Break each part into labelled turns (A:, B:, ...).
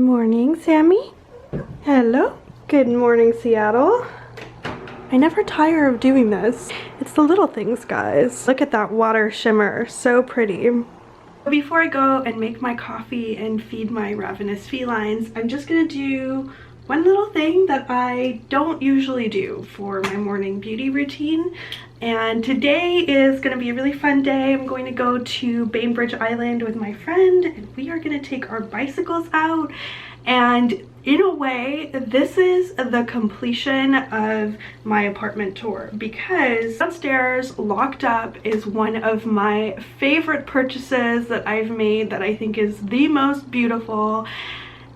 A: Morning, Sammy. Hello. Good morning, Seattle. I never tire of doing this. It's the little things, guys. Look at that water shimmer. So pretty. Before I go and make my coffee and feed my ravenous felines, I'm just gonna do one little thing that I don't usually do for my morning beauty routine. And today is going to be a really fun day. I'm going to go to Bainbridge Island with my friend, and we are going to take our bicycles out. And in a way, this is the completion of my apartment tour, because downstairs, locked up, is one of my favorite purchases that I've made that I think is the most beautiful.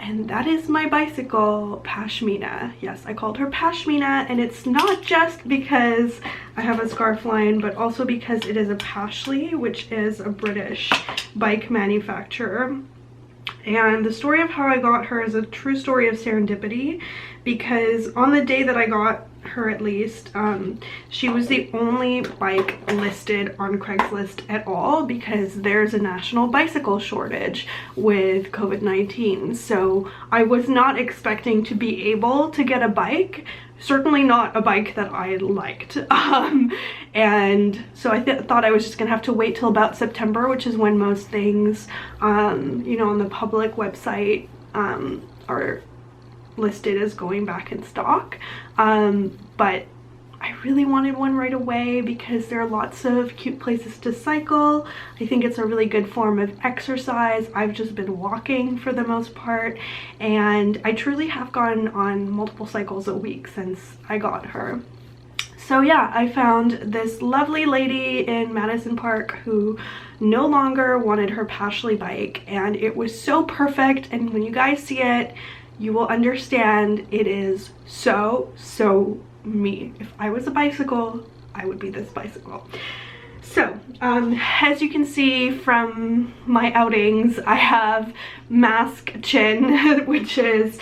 A: And that is my bicycle, Pashmina. Yes, I called her Pashmina, and it's not just because I have a scarf line, but also because it is a Pashley, which is a British bike manufacturer. And the story of how I got her is a true story of serendipity, because on the day that I got her, at least, she was the only bike listed on Craigslist at all, because there's a national bicycle shortage with COVID-19. So I was not expecting to be able to get a bike, certainly not a bike that I liked. And so I thought I was just gonna have to wait till about September, which is when most things, you know, on the public website are listed as going back in stock. But I really wanted one right away because there are lots of cute places to cycle. I think it's a really good form of exercise. I've just been walking for the most part, and I truly have gone on multiple cycles a week since I got her. So yeah, I found this lovely lady in Madison Park who no longer wanted her Pashley bike, and it was so perfect. And when you guys see it, you will understand it is so me. If I was a bicycle, I would be this bicycle. So as you can see from my outings, I have mask chin, which is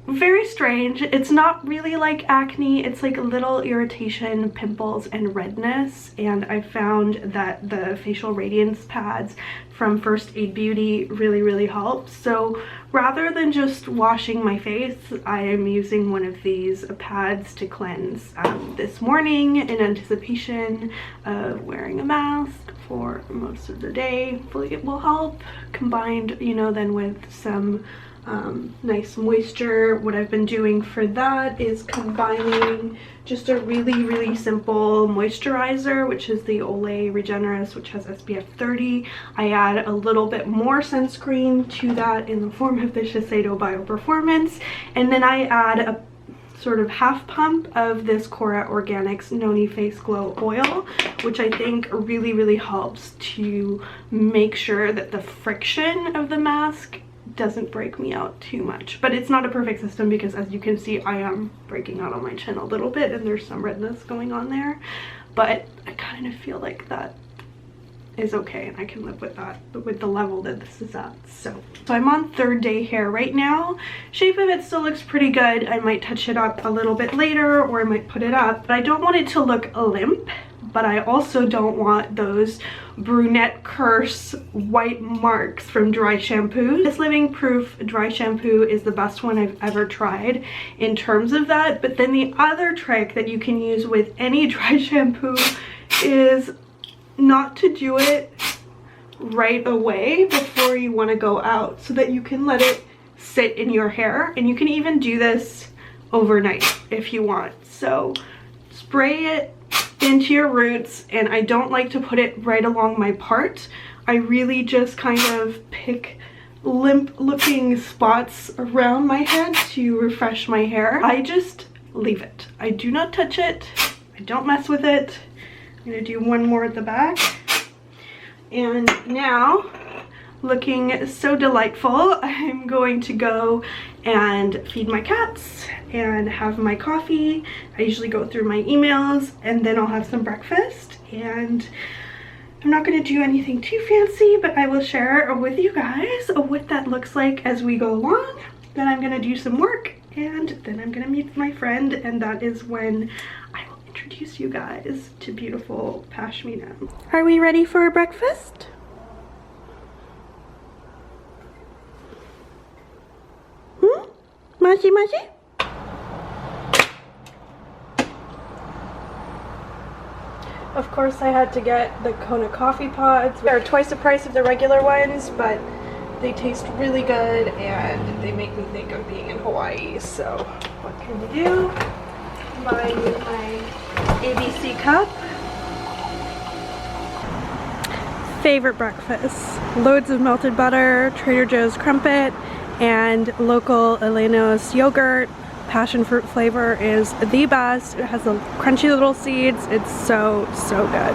A: very strange. It's not really like acne, it's like a little irritation, pimples, and redness. And I found that the facial radiance pads from First Aid Beauty really help. So rather than just washing my face, I am using one of these pads to cleanse this morning in anticipation of wearing a mask for most of the day. Hopefully it will help, combined, you know, then with some nice moisture. What I've been doing for that is combining just a really simple moisturizer, which is the Olay Regenerist, which has SPF 30. I add a little bit more sunscreen to that in the form of the Shiseido Bio Performance, and then I add a sort of half pump of this Cora Organics Noni Face Glow Oil, which I think really helps to make sure that the friction of the mask doesn't break me out too much. But it's not a perfect system, because as you can see, I am breaking out on my chin a little bit and there's some redness going on there, but I kind of feel like that is okay and I can live with that, but with the level that this is at. So I'm on third day hair right now. Shape of it still looks pretty good. I might touch it up a little bit later, or I might put it up, but I don't want it to look limp, but I also don't want those brunette curse white marks from dry shampoo. This Living Proof dry shampoo is the best one I've ever tried in terms of that. But then the other trick that you can use with any dry shampoo is not to do it right away before you want to go out, so that you can let it sit in your hair. And you can even do this overnight if you want. So spray it into your roots, and I don't like to put it right along my part. I really just kind of pick limp looking spots around my head to refresh my hair. I just leave it. I do not touch it. I don't mess with it. I'm gonna do one more at the back. And now, looking so delightful, I'm going to go and feed my cats and have my coffee. I usually go through my emails, and then I'll have some breakfast. And I'm not going to do anything too fancy, but I will share with you guys what that looks like as we go along. Then I'm going to do some work, and then I'm going to meet my friend, and that is when I will introduce you guys to beautiful Pashmina. Are we ready for breakfast? Mushy mushy. Of course I had to get the Kona coffee pods. They're twice the price of the regular ones, but they taste really good and they make me think of being in Hawaii. So what can you do? Combine with my ABC cup. Favorite breakfast. Loads of melted butter, Trader Joe's crumpet, and local Elenos yogurt. Passion fruit flavor is the best. It has the crunchy little seeds. It's so, so good.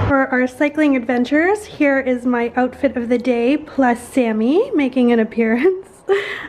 A: For our cycling adventures, here is my outfit of the day plus Sammy making an appearance.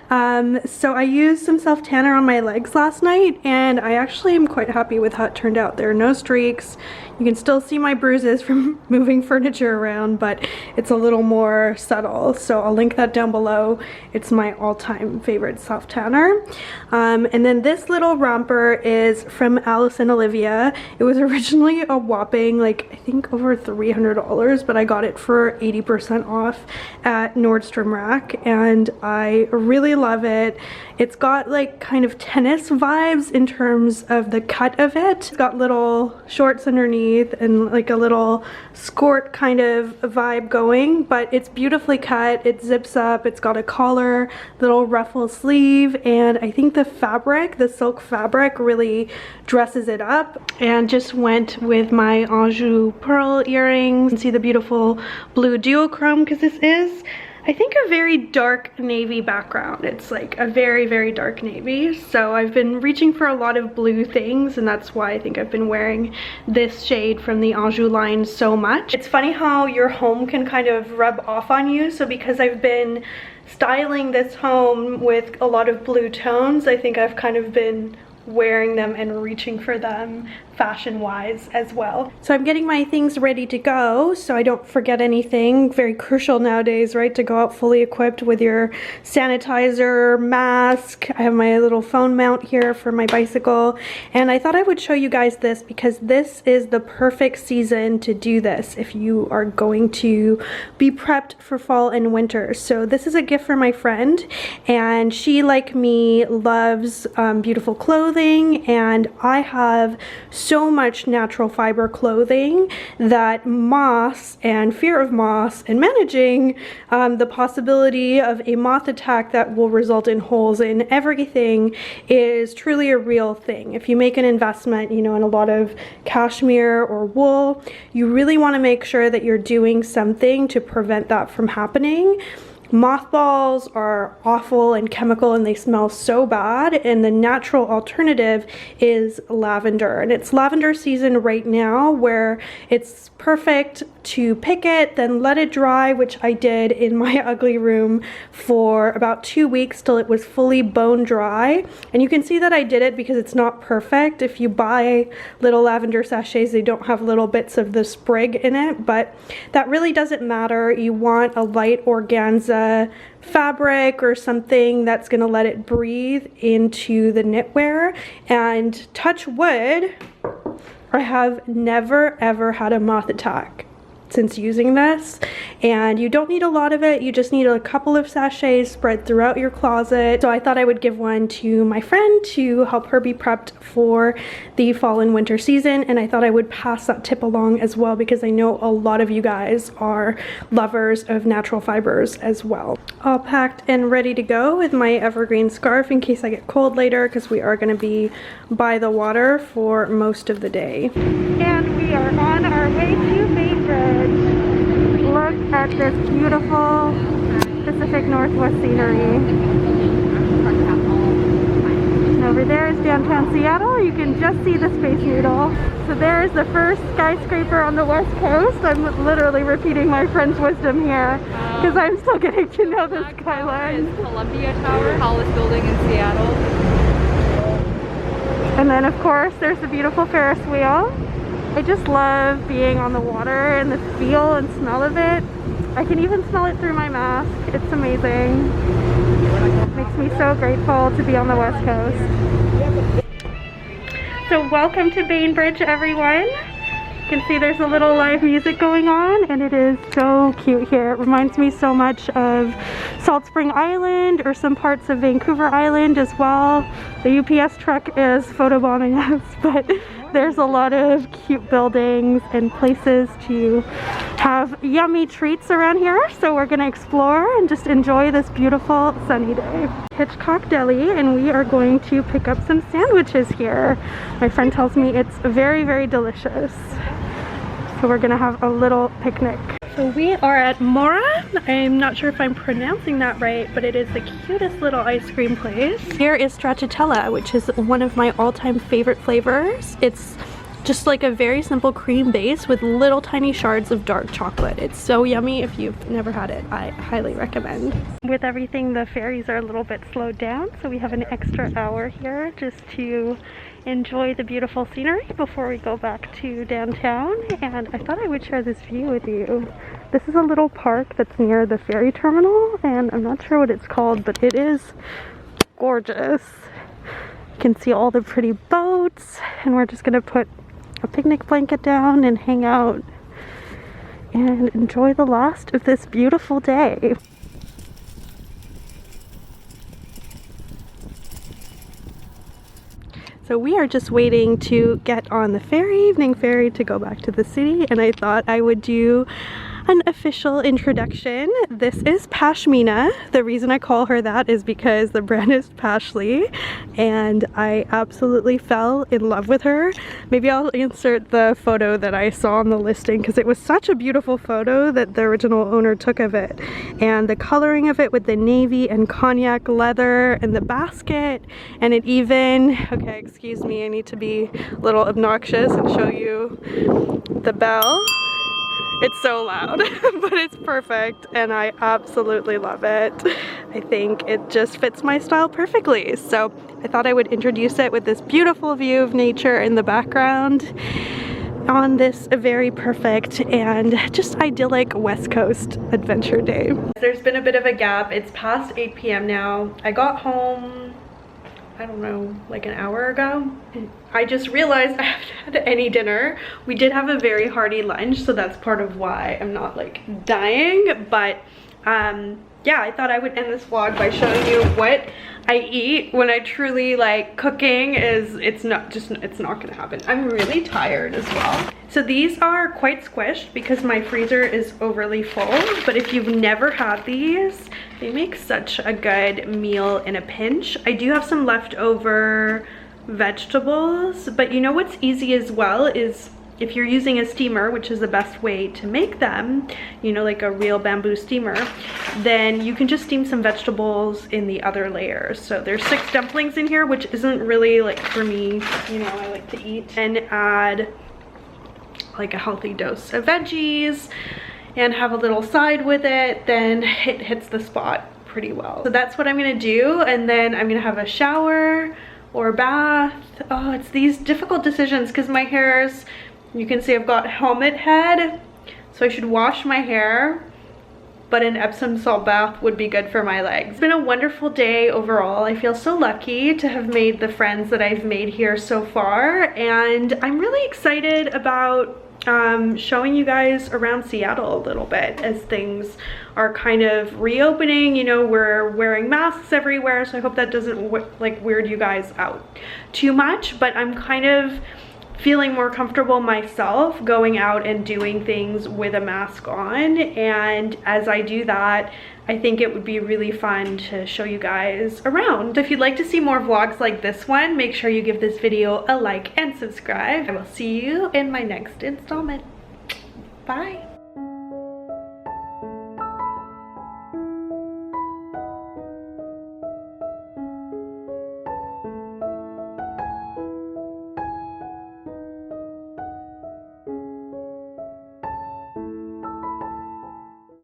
A: So I used some self tanner on my legs last night and I actually am quite happy with how it turned out. There are no streaks. You can still see my bruises from moving furniture around, but it's a little more subtle. So I'll link that down below. It's my all-time favorite self tanner. And then this little romper is from Alice and Olivia. It was originally a whopping, like, I think over $300, but I got it for 80% off at Nordstrom Rack and I really love it. It's got like kind of tennis vibes in terms of the cut of it. It's got little shorts underneath and like a little skirt kind of vibe going, but it's beautifully cut. It zips up. It's got a collar, little ruffle sleeve, and I think the fabric, the silk fabric, really dresses it up. And just went with my Nouvelle Pearl earrings. You can see the beautiful blue duochrome because this is, I think, a very dark navy background. It's like a very, very dark navy. So I've been reaching for a lot of blue things and that's why I think I've been wearing this shade from the Anjou line so much. It's funny how your home can kind of rub off on you. So because I've been styling this home with a lot of blue tones, I think I've kind of been wearing them and reaching for them fashion wise as well. So I'm getting my things ready to go so I don't forget anything. Very crucial nowadays, right, to go out fully equipped with your sanitizer, mask. I have my little phone mount here for my bicycle, and I thought I would show you guys this because this is the perfect season to do this if you are going to be prepped for fall and winter. So this is a gift for my friend, and she, like me, loves beautiful clothing, and I have so much natural fiber clothing that moths and fear of moths and managing the possibility of a moth attack that will result in holes in everything is truly a real thing. If you make an investment, you know, in a lot of cashmere or wool, you really want to make sure that you're doing something to prevent that from happening. Mothballs are awful and chemical and they smell so bad, and the natural alternative is lavender, and it's lavender season right now where it's perfect to pick it, then let it dry, which I did in my ugly room for about 2 weeks till it was fully bone dry. And you can see that I did it because it's not perfect. If you buy little lavender sachets, they don't have little bits of the sprig in it, but that really doesn't matter. You want a light organza fabric or something that's going to let it breathe into the knitwear. And touch wood, I have never ever had a moth attack since using this, and you don't need a lot of it. You just need a couple of sachets spread throughout your closet. So I thought I would give one to my friend to help her be prepped for the fall and winter season, and I thought I would pass that tip along as well because I know a lot of you guys are lovers of natural fibers as well. All packed and ready to go with my evergreen scarf in case I get cold later, because we are going to be by the water for most of the day. And we are on our way to Bainbridge. Look at this beautiful Pacific Northwest scenery. And over there is downtown Seattle. You can just see the Space Needle. So there is the first skyscraper on the West Coast. I'm literally repeating my friend's wisdom here because I'm still getting to know the skyline.
B: Is Columbia Tower, tallest building in Seattle.
A: And then of course there's the beautiful Ferris wheel. I just love being on the water and the feel and smell of it. I can even smell it through my mask. It's amazing. It makes me so grateful to be on the West Coast. So welcome to Bainbridge, everyone. You can see there's a little live music going on, and it is so cute here. It reminds me so much of Salt Spring Island or some parts of Vancouver Island as well. The UPS truck is photobombing us, but there's a lot of cute buildings and places to have yummy treats around here. So we're gonna explore and just enjoy this beautiful sunny day. Hitchcock Deli, and we are going to pick up some sandwiches here. My friend tells me it's very, very delicious. So we're gonna have a little picnic. So we are at Mora. I'm not sure if I'm pronouncing that right, but it is the cutest little ice cream place. Here is stracciatella, which is one of my all-time favorite flavors. It's just like a very simple cream base with little tiny shards of dark chocolate. It's so yummy. If you've never had it, I highly recommend. With everything, the ferries are a little bit slowed down, so we have an extra hour here just to enjoy the beautiful scenery before we go back to downtown. And I thought I would share this view with you. This is a little park that's near the ferry terminal, and I'm not sure what it's called, but it is gorgeous. You can see all the pretty boats, and we're just gonna put a picnic blanket down and hang out and enjoy the last of this beautiful day. So we are just waiting to get on the ferry, evening ferry, to go back to the city, and I thought I would do an official introduction. This is Pashmina. The reason I call her that is because the brand is Pashli, and I absolutely fell in love with her. Maybe I'll insert the photo that I saw on the listing because it was such a beautiful photo that the original owner took of it. And the coloring of it with the navy and cognac leather and the basket, and it even, okay, excuse me, I need to be a little obnoxious and show you the bell. It's so loud, but it's perfect, and I absolutely love it. I think it just fits my style perfectly. So I thought I would introduce it with this beautiful view of nature in the background on this very perfect and just idyllic West Coast adventure day. There's been a bit of a gap. It's past 8 p.m. now. I got home, I don't know, like an hour ago. I just realized I haven't had any dinner. We did have a very hearty lunch, so that's part of why I'm not like dying, but yeah, I thought I would end this vlog by showing you what I eat when I truly like cooking. It's not gonna happen. I'm really tired as well. So these are quite squished because my freezer is overly full, but if you've never had these, they make such a good meal in a pinch. I do have some leftover vegetables, but you know what's easy as well is if you're using a steamer, which is the best way to make them, you know, like a real bamboo steamer, then you can just steam some vegetables in the other layers. So there's 6 dumplings in here, which isn't really like for me, you know, I like to eat, and add like a healthy dose of veggies and have a little side with it, then it hits the spot pretty well. So that's what I'm gonna do, and then I'm gonna have a shower or bath. Oh, it's these difficult decisions because my hair's, you can see I've got helmet head, so I should wash my hair, but an Epsom salt bath would be good for my legs. It's been a wonderful day overall. I feel so lucky to have made the friends that I've made here so far, and I'm really excited about showing you guys around Seattle a little bit as things are kind of reopening. You know, we're wearing masks everywhere, so I hope that doesn't like weird you guys out too much, but I'm kind of feeling more comfortable myself going out and doing things with a mask on, and as I do that, I think it would be really fun to show you guys around. If you'd like to see more vlogs like this one, make sure you give this video a like and subscribe. I will see you in my next installment. Bye.